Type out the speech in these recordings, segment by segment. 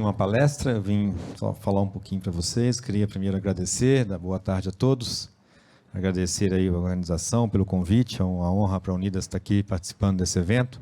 uma palestra, eu vim só falar um pouquinho para vocês. Queria primeiro agradecer, dar boa tarde a todos, agradecer aí a organização pelo convite, é uma honra para a Unidas estar aqui participando desse evento.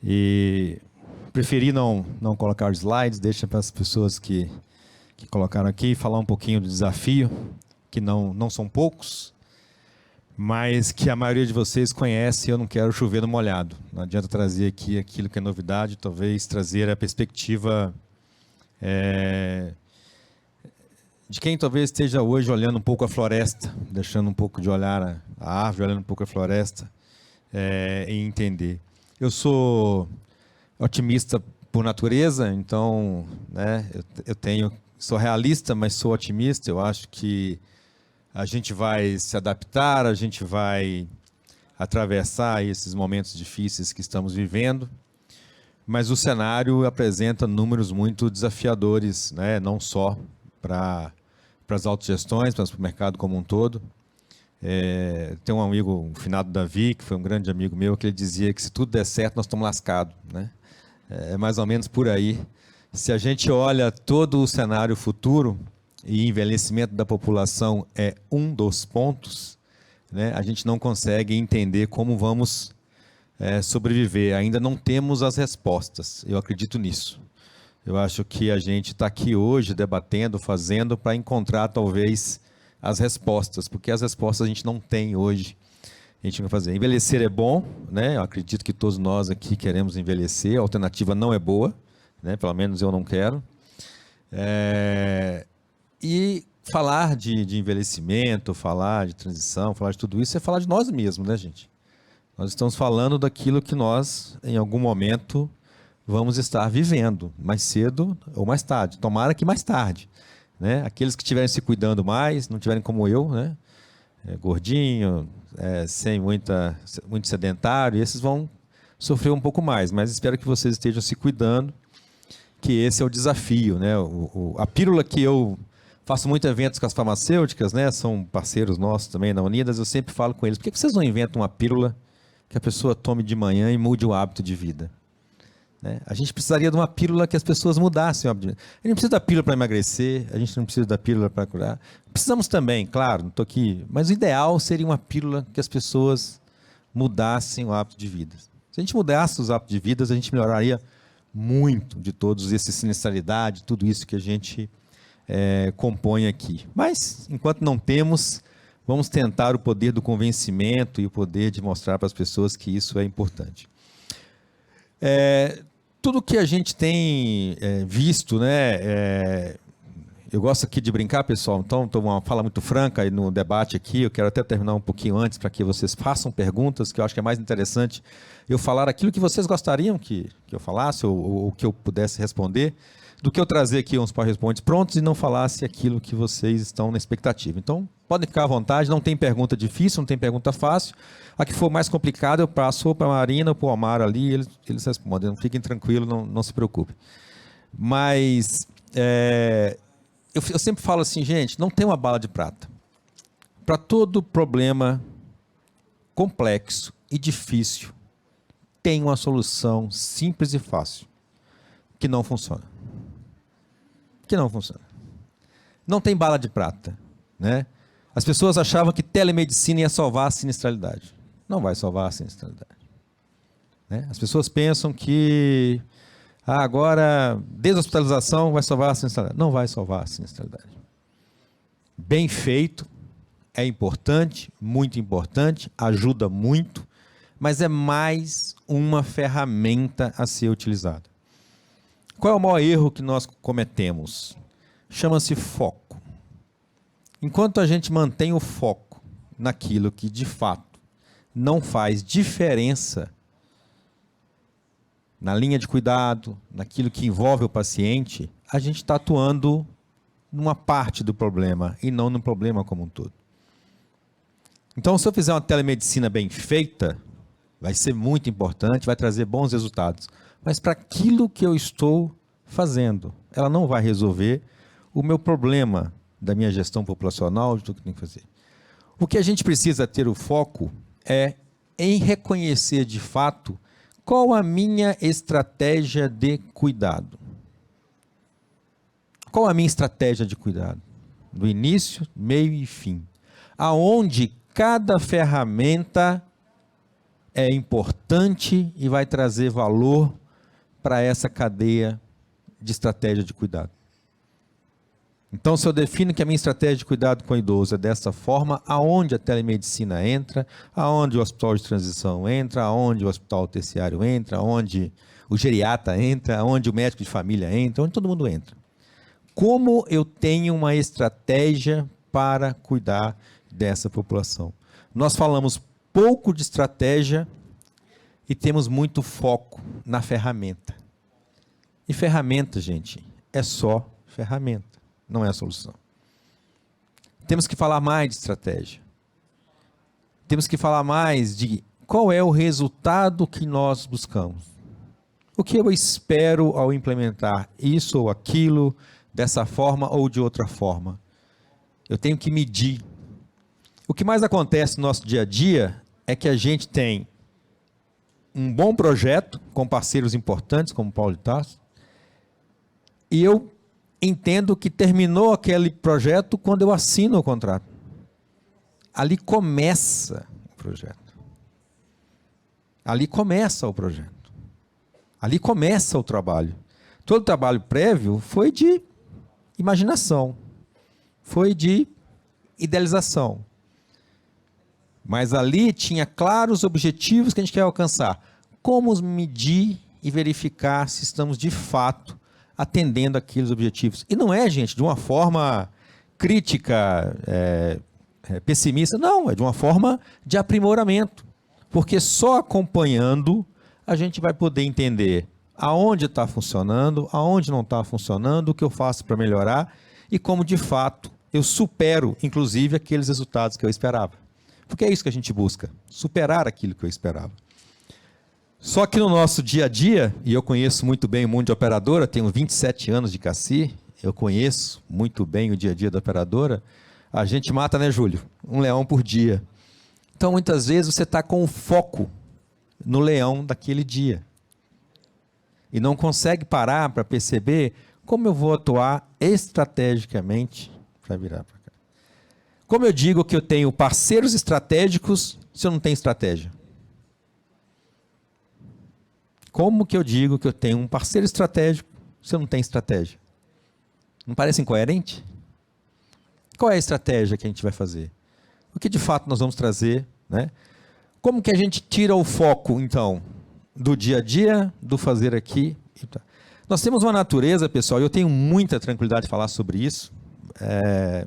E preferi não colocar slides, deixa para as pessoas que colocaram aqui falar um pouquinho do desafio, que não são poucos, mas que a maioria de vocês conhece e eu não quero chover no molhado. Não adianta trazer aqui aquilo que é novidade, talvez trazer a perspectiva de quem talvez esteja hoje olhando um pouco a floresta, deixando um pouco de olhar a árvore, olhando um pouco a floresta e entender. Eu sou otimista por natureza, então, né, sou realista, mas sou otimista. Eu acho que a gente vai se adaptar, a gente vai atravessar esses momentos difíceis que estamos vivendo, mas o cenário apresenta números muito desafiadores, né? Não só para as autogestões, mas para o mercado como um todo. Tem um amigo, o finado Davi, que foi um grande amigo meu, que ele dizia que se tudo der certo, nós estamos lascados, né? É mais ou menos por aí. Se a gente olha todo o cenário futuro, e envelhecimento da população é um dos pontos, né, a gente não consegue entender como vamos sobreviver. Ainda não temos as respostas, eu acredito nisso. Eu acho que a gente está aqui hoje debatendo, fazendo para encontrar talvez as respostas, porque as respostas a gente não tem hoje. A gente vai fazer. Envelhecer é bom, né? Eu acredito que todos nós aqui queremos envelhecer, a alternativa não é boa, né? Pelo menos eu não quero. E falar de envelhecimento, falar de transição, falar de tudo isso é falar de nós mesmos, né, gente? Nós estamos falando daquilo que nós, em algum momento, vamos estar vivendo, mais cedo ou mais tarde. Tomara que mais tarde, né? Aqueles que estiverem se cuidando mais, não tiverem como eu, né? Gordinho, sem muito sedentário, esses vão sofrer um pouco mais, mas espero que vocês estejam se cuidando, que esse é o desafio, né? A pílula que eu faço muitos eventos com as farmacêuticas, né? São parceiros nossos também na Unidas. Eu sempre falo com eles: por que vocês não inventam uma pílula que a pessoa tome de manhã e mude o hábito de vida? Né? A gente precisaria de uma pílula que as pessoas mudassem o hábito de vida. A gente não precisa da pílula para emagrecer, a gente não precisa da pílula para curar. Precisamos também, claro, não estou aqui, mas o ideal seria uma pílula que as pessoas mudassem o hábito de vida. Se a gente mudasse os hábitos de vida, a gente melhoraria muito de todos esses sinistralidade, tudo isso que a gente compõe aqui. Mas, enquanto não temos, vamos tentar o poder do convencimento e o poder de mostrar para as pessoas que isso é importante. Tudo que a gente tem visto, né? Eu gosto aqui de brincar, pessoal, então estou uma fala muito franca aí no debate aqui. Eu quero até terminar um pouquinho antes para que vocês façam perguntas, que eu acho que é mais interessante eu falar aquilo que vocês gostariam que eu falasse ou que eu pudesse responder, do que eu trazer aqui uns PowerPoints prontos e não falasse aquilo que vocês estão na expectativa. Então, podem ficar à vontade, não tem pergunta difícil, não tem pergunta fácil. A que for mais complicada, eu passo para a Marina ou para o Omar ali, eles respondem. Fiquem tranquilos, não se preocupem. Mas eu sempre falo assim, gente, não tem uma bala de prata. Para todo problema complexo e difícil, tem uma solução simples e fácil, que não funciona. Não tem bala de prata, né? As pessoas achavam que telemedicina ia salvar a sinistralidade. Não vai salvar a sinistralidade, né? As pessoas pensam que agora deshospitalização vai salvar a sinistralidade. Não vai salvar a sinistralidade. Bem feito, é importante, muito importante, ajuda muito, mas é mais uma ferramenta a ser utilizada. Qual é o maior erro que nós cometemos? Chama-se foco. Enquanto a gente mantém o foco naquilo que, de fato, não faz diferença na linha de cuidado, naquilo que envolve o paciente, a gente está atuando numa parte do problema e não no problema como um todo. Então, se eu fizer uma telemedicina bem feita, vai ser muito importante, vai trazer bons resultados. Mas para aquilo que eu estou fazendo, ela não vai resolver o meu problema da minha gestão populacional, de tudo que tem que fazer. O que a gente precisa ter o foco é em reconhecer de fato qual a minha estratégia de cuidado. Qual a minha estratégia de cuidado? Do início, meio e fim. Aonde cada ferramenta é importante e vai trazer valor para essa cadeia de estratégia de cuidado. Então, se eu defino que a minha estratégia de cuidado com o idoso é dessa forma, aonde a telemedicina entra, aonde o hospital de transição entra, aonde o hospital terciário entra, aonde o geriatra entra, aonde o médico de família entra, onde todo mundo entra. Como eu tenho uma estratégia para cuidar dessa população? Nós falamos pouco de estratégia e temos muito foco na ferramenta. E ferramenta, gente, é só ferramenta. Não é a solução. Temos que falar mais de estratégia. Temos que falar mais de qual é o resultado que nós buscamos. O que eu espero ao implementar isso ou aquilo, dessa forma ou de outra forma. Eu tenho que medir. O que mais acontece no nosso dia a dia é que a gente tem um bom projeto com parceiros importantes, como Paulo de Tarso, e eu entendo que terminou aquele projeto quando eu assino o contrato. Ali começa o projeto. Ali começa o projeto. Ali começa o trabalho. Todo o trabalho prévio foi de imaginação, foi de idealização. Mas ali tinha claros objetivos que a gente quer alcançar. Como medir e verificar se estamos de fato atendendo aqueles objetivos. E não é, gente, de uma forma crítica, pessimista, não, é de uma forma de aprimoramento. Porque só acompanhando a gente vai poder entender aonde está funcionando, aonde não está funcionando, o que eu faço para melhorar e como de fato eu supero, inclusive, aqueles resultados que eu esperava. Porque é isso que a gente busca, superar aquilo que eu esperava. Só que no nosso dia a dia, e eu conheço muito bem o mundo de operadora, tenho 27 anos de CACI, eu conheço muito bem o dia a dia da operadora, a gente mata, né, Júlio? Um leão por dia. Então, muitas vezes, você está com o foco no leão daquele dia. E não consegue parar para perceber como eu vou atuar estrategicamente para virar para cá. Como eu digo que eu tenho parceiros estratégicos se eu não tenho estratégia? Como que eu digo que eu tenho um parceiro estratégico se eu não tenho estratégia? Não parece incoerente? Qual é a estratégia que a gente vai fazer? O que de fato nós vamos trazer, né? Como que a gente tira o foco, então, do dia a dia, do fazer aqui? Nós temos uma natureza, pessoal, e eu tenho muita tranquilidade de falar sobre isso,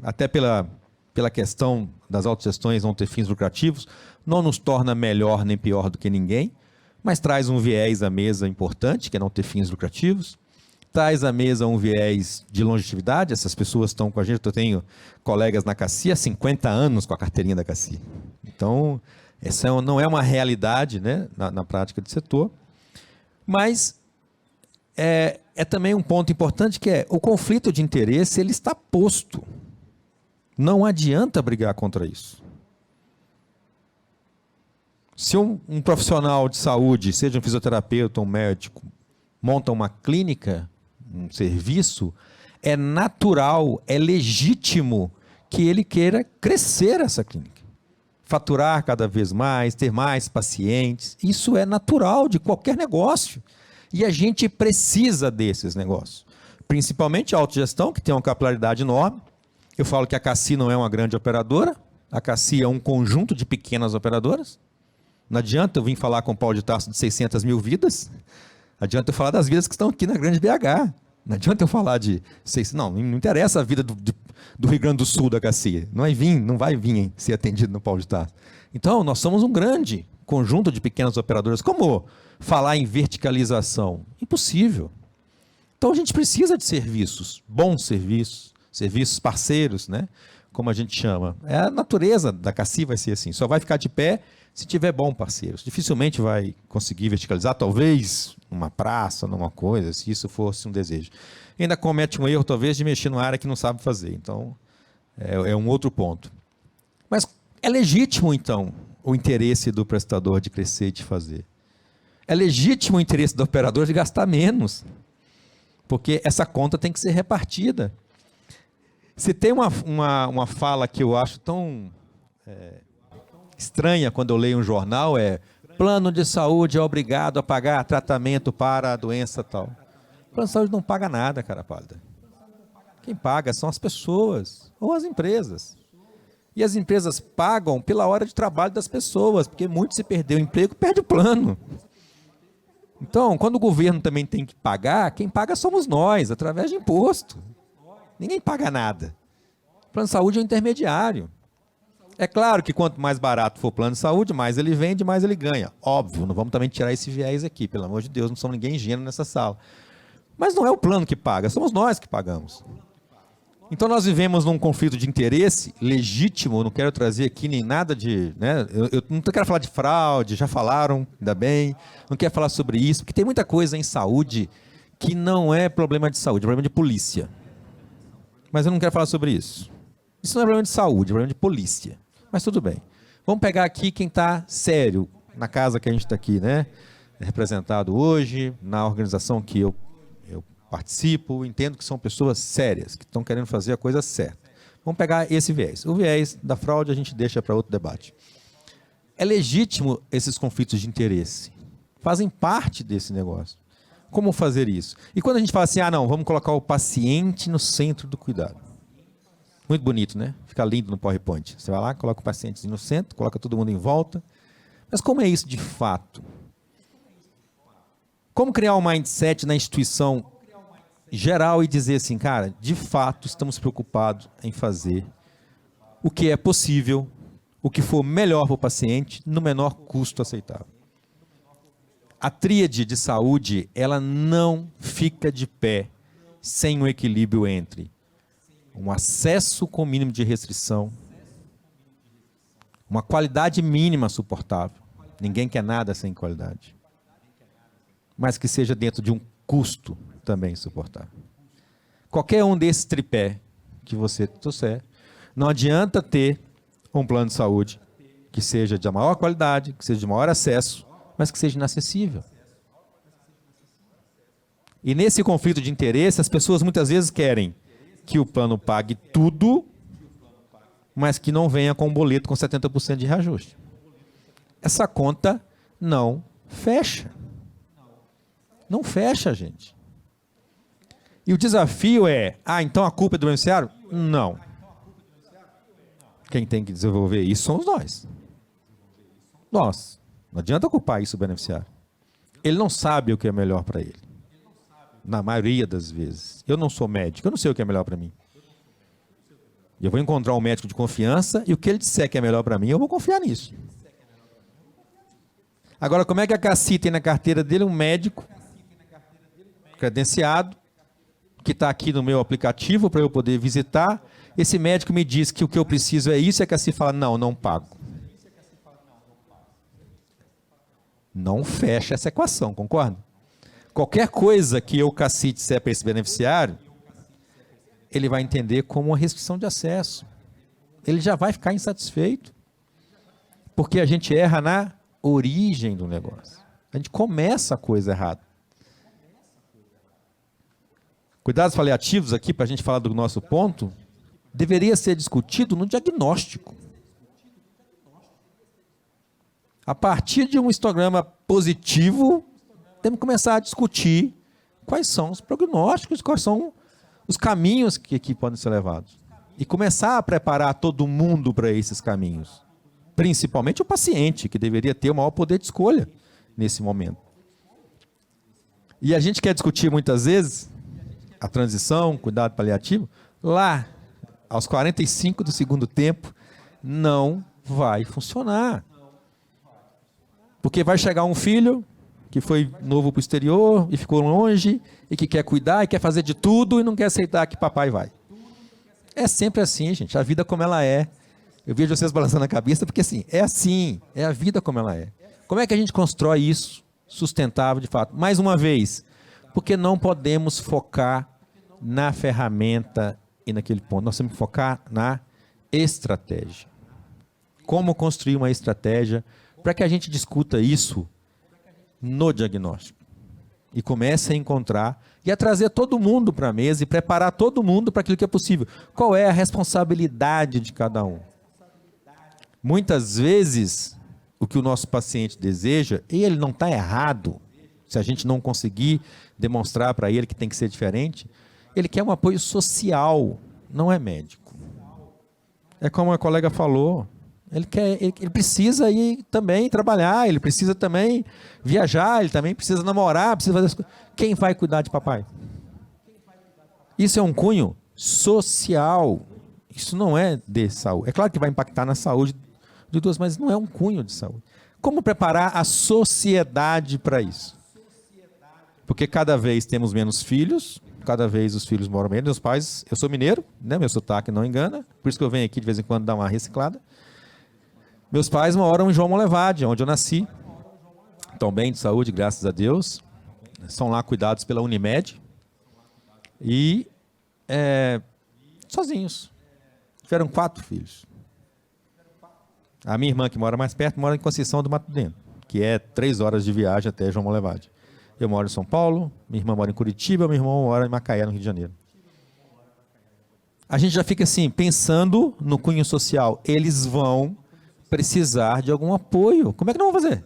até pela questão das autogestões não ter fins lucrativos, não nos torna melhor nem pior do que ninguém, mas traz um viés à mesa importante, que é não ter fins lucrativos, traz à mesa um viés de longevidade, essas pessoas estão com a gente, eu tenho colegas na CACI há 50 anos com a carteirinha da CACI. Então, essa não é uma realidade, né, na prática do setor, mas é também um ponto importante que é o conflito de interesse, ele está posto. Não adianta brigar contra isso. Se um profissional de saúde, seja um fisioterapeuta, um médico, monta uma clínica, um serviço, é natural, é legítimo que ele queira crescer essa clínica. Faturar cada vez mais, ter mais pacientes, isso é natural de qualquer negócio. E a gente precisa desses negócios. Principalmente a autogestão, que tem uma capilaridade enorme. Eu falo que a CACI não é uma grande operadora, a CACI é um conjunto de pequenas operadoras. Não adianta eu vir falar com o Paulo de Tarso de 600 mil vidas, adianta eu falar das vidas que estão aqui na grande BH. Não adianta eu falar de... Não interessa a vida do Rio Grande do Sul da CACI. Não vai vir ser atendido no Paulo de Tarso. Então, nós somos um grande conjunto de pequenas operadoras. Como falar em verticalização? Impossível. Então, a gente precisa de serviços, bons serviços, serviços parceiros, né? Como a gente chama. A natureza da CACI vai ser assim. Só vai ficar de pé se tiver bom parceiros. Dificilmente vai conseguir verticalizar, talvez numa praça, numa coisa, se isso fosse um desejo. Ainda comete um erro, talvez, de mexer numa área que não sabe fazer. Então, é um outro ponto. Mas é legítimo, então, o interesse do prestador de crescer e de fazer. É legítimo o interesse do operador de gastar menos. Porque essa conta tem que ser repartida. Se tem uma fala que eu acho tão estranha quando eu leio um jornal, plano de saúde é obrigado a pagar tratamento para a doença tal. O plano de saúde não paga nada, cara pálida. Quem paga são as pessoas ou as empresas. E as empresas pagam pela hora de trabalho das pessoas, porque muito se perdeu o emprego, perde o plano. Então, quando o governo também tem que pagar, quem paga somos nós, através de imposto. Ninguém paga nada. O plano de saúde é um intermediário. É claro que quanto mais barato for o plano de saúde, mais ele vende, mais ele ganha. Óbvio, não vamos também tirar esse viés aqui, pelo amor de Deus, não somos ninguém ingênuo nessa sala. Mas não é o plano que paga, somos nós que pagamos. Então nós vivemos num conflito de interesse legítimo, não quero trazer aqui nem nada de... eu não quero falar de fraude, já falaram, ainda bem, não quero falar sobre isso, porque tem muita coisa em saúde que não é problema de saúde, é problema de polícia. Mas eu não quero falar sobre isso. Isso não é problema de saúde, é problema de polícia. Mas tudo bem. Vamos pegar aqui quem está sério na casa que a gente está aqui, representado hoje, na organização que eu participo, entendo que são pessoas sérias, que estão querendo fazer a coisa certa. Vamos pegar esse viés. O viés da fraude a gente deixa para outro debate. É legítimo esses conflitos de interesse. Fazem parte desse negócio. Como fazer isso? E quando a gente fala assim, não, vamos colocar o paciente no centro do cuidado. Muito bonito, né? Fica lindo no PowerPoint. Você vai lá, coloca o paciente no centro, coloca todo mundo em volta. Mas como é isso de fato? Como criar um mindset na instituição geral e dizer assim, cara, de fato estamos preocupados em fazer o que é possível, o que for melhor para o paciente, no menor custo aceitável. A tríade de saúde, ela não fica de pé sem um equilíbrio entre um acesso com mínimo de restrição, uma qualidade mínima suportável, ninguém quer nada sem qualidade, mas que seja dentro de um custo também suportável. Qualquer um desses tripé que você trouxer, não adianta ter um plano de saúde que seja de maior qualidade, que seja de maior acesso, mas que seja inacessível. E nesse conflito de interesse, as pessoas muitas vezes querem que o plano pague tudo, mas que não venha com um boleto com 70% de reajuste. Essa conta não fecha. Não fecha, gente. E o desafio é, então a culpa é do beneficiário? Não. Quem tem que desenvolver isso somos nós. Nós. Não adianta culpar isso o beneficiário. Ele não sabe o que é melhor para ele. Na maioria das vezes. Eu não sou médico, eu não sei o que é melhor para mim. Eu vou encontrar um médico de confiança e o que ele disser que é melhor para mim, eu vou confiar nisso. Agora, como é que a Cassi tem na carteira dele um médico credenciado, que está aqui no meu aplicativo para eu poder visitar, esse médico me diz que o que eu preciso é isso, e a Cassi fala, não pago. Não fecha essa equação, concorda? Qualquer coisa que eu, Cassi, disser para esse beneficiário, ele vai entender como uma restrição de acesso. Ele já vai ficar insatisfeito. Porque a gente erra na origem do negócio. A gente começa a coisa errada. Cuidados paliativos aqui, para a gente falar do nosso ponto, deveria ser discutido no diagnóstico. A partir de um histograma positivo, temos que começar a discutir quais são os prognósticos, quais são os caminhos que aqui podem ser levados. E começar a preparar todo mundo para esses caminhos. Principalmente o paciente, que deveria ter o maior poder de escolha nesse momento. E a gente quer discutir muitas vezes a transição, cuidado paliativo, lá, aos 45 do segundo tempo, não vai funcionar. Porque vai chegar um filho que foi novo para o exterior e ficou longe, e que quer cuidar e quer fazer de tudo e não quer aceitar que papai vai. É sempre assim, gente, a vida como ela é. Eu vejo vocês balançando a cabeça, porque assim, é a vida como ela é. Como é que a gente constrói isso sustentável de fato? Mais uma vez, porque não podemos focar na ferramenta e naquele ponto. Nós temos que focar na estratégia. Como construir uma estratégia para que a gente discuta isso no diagnóstico. E comece a encontrar E é trazer todo mundo para a mesa e preparar todo mundo para aquilo que é possível. Qual é a responsabilidade de cada um? Muitas vezes, o que o nosso paciente deseja, e ele não está errado, se a gente não conseguir demonstrar para ele que tem que ser diferente, ele quer um apoio social, não é médico. É como a colega falou, ele precisa ir também trabalhar, ele precisa também viajar, ele também precisa namorar, precisa fazer as coisas. Quem vai cuidar de papai? Isso é um cunho social, isso não é de saúde. É claro que vai impactar na saúde de duas, mas não é um cunho de saúde. Como preparar a sociedade para isso? Porque cada vez temos menos filhos, cada vez os filhos moram menos. Meus pais, eu sou mineiro, né? Meu sotaque não engana, por isso que eu venho aqui de vez em quando dar uma reciclada. Meus pais moram em João Monlevade, onde eu nasci. Estão bem de saúde, graças a Deus. São lá cuidados pela Unimed. E sozinhos. Tiveram 4 filhos. A minha irmã, que mora mais perto, mora em Conceição do Mato Dentro, que é 3 horas de viagem até João Monlevade. Eu moro em São Paulo, minha irmã mora em Curitiba, meu irmão mora em Macaé, no Rio de Janeiro. A gente já fica assim, pensando no cunho social. Eles vão precisar de algum apoio. Como é que não vão fazer?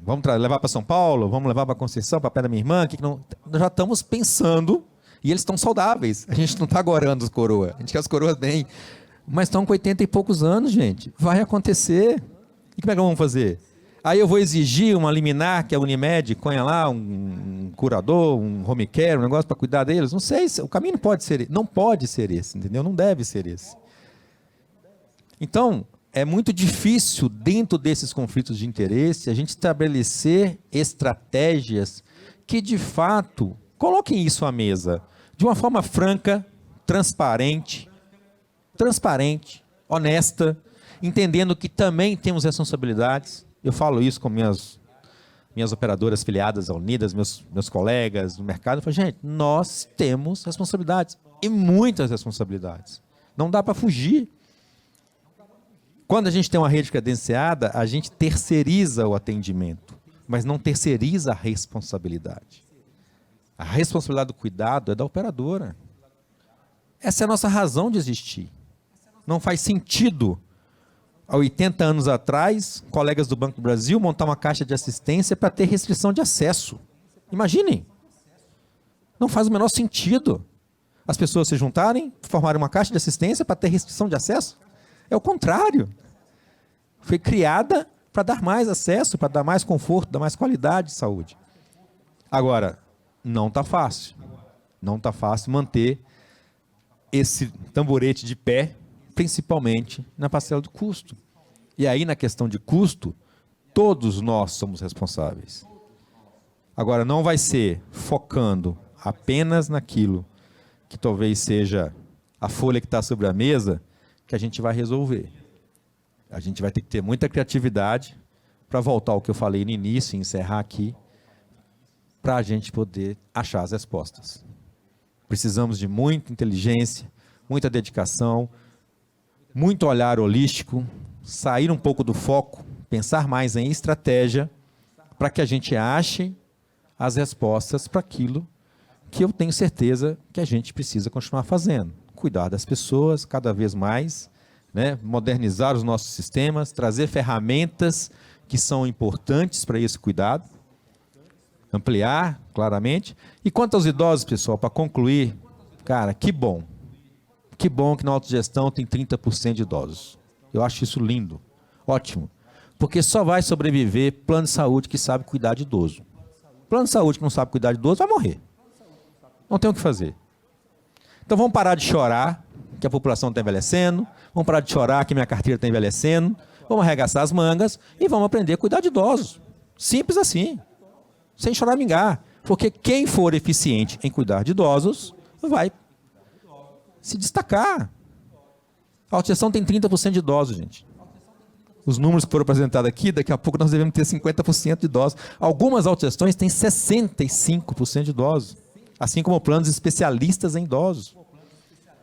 Vamos levar para São Paulo? Vamos levar para Conceição, para a pé da minha irmã? Nós já estamos pensando, e eles estão saudáveis. A gente não está agorando os coroas. A gente quer as coroas bem. Mas estão com 80 e poucos anos, gente. Vai acontecer. E como é que vamos fazer? Aí eu vou exigir uma liminar que a Unimed ponha lá um curador, um home care, um negócio para cuidar deles. Não sei, o caminho não pode ser esse, entendeu? Não deve ser esse. Então, é muito difícil, dentro desses conflitos de interesse, a gente estabelecer estratégias que, de fato, coloquem isso à mesa de uma forma franca, transparente, honesta, entendendo que também temos responsabilidades. Eu falo isso com minhas operadoras filiadas à Unidas, meus colegas no mercado. Eu falo, gente, nós temos responsabilidades, e muitas responsabilidades. Não dá para fugir. Quando a gente tem uma rede credenciada, a gente terceiriza o atendimento, mas não terceiriza a responsabilidade. A responsabilidade do cuidado é da operadora. Essa é a nossa razão de existir. Não faz sentido, há 80 anos atrás, colegas do Banco do Brasil montar uma caixa de assistência para ter restrição de acesso. Imaginem. Não faz o menor sentido as pessoas se juntarem, formarem uma caixa de assistência para ter restrição de acesso. É o contrário. Foi criada para dar mais acesso, para dar mais conforto, dar mais qualidade de saúde. Agora, não está fácil. Não está fácil manter esse tamborete de pé, principalmente na parcela do custo. E aí, na questão de custo, todos nós somos responsáveis. Agora, não vai ser focando apenas naquilo que talvez seja a folha que está sobre a mesa que a gente vai resolver. A gente vai ter que ter muita criatividade para voltar ao que eu falei no início e encerrar aqui, para a gente poder achar as respostas. Precisamos de muita inteligência, muita dedicação, muito olhar holístico, sair um pouco do foco, pensar mais em estratégia, para que a gente ache as respostas para aquilo que eu tenho certeza que a gente precisa continuar fazendo. Cuidar das pessoas cada vez mais, né? Modernizar os nossos sistemas, trazer ferramentas que são importantes para esse cuidado, ampliar claramente. E quanto aos idosos, pessoal, para concluir, cara, que bom que na autogestão tem 30% de idosos. Eu acho isso lindo, ótimo, porque só vai sobreviver plano de saúde que sabe cuidar de idoso. Plano de saúde que não sabe cuidar de idoso vai morrer. Não tem o que fazer. Então vamos parar de chorar que a população está envelhecendo, vamos parar de chorar que minha carteira está envelhecendo, vamos arregaçar as mangas e vamos aprender a cuidar de idosos. Simples assim, sem choramingar. Porque quem for eficiente em cuidar de idosos vai se destacar. A autogestão tem 30% de idosos, gente. Os números que foram apresentados aqui, daqui a pouco nós devemos ter 50% de idosos. Algumas autogestões têm 65% de idosos, assim como planos especialistas em idosos.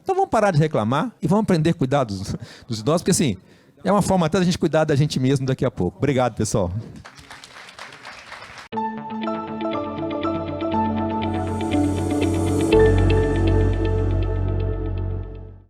Então vamos parar de reclamar e vamos aprender a cuidar dos idosos, porque assim, é uma forma até da gente cuidar da gente mesmo daqui a pouco. Obrigado, pessoal.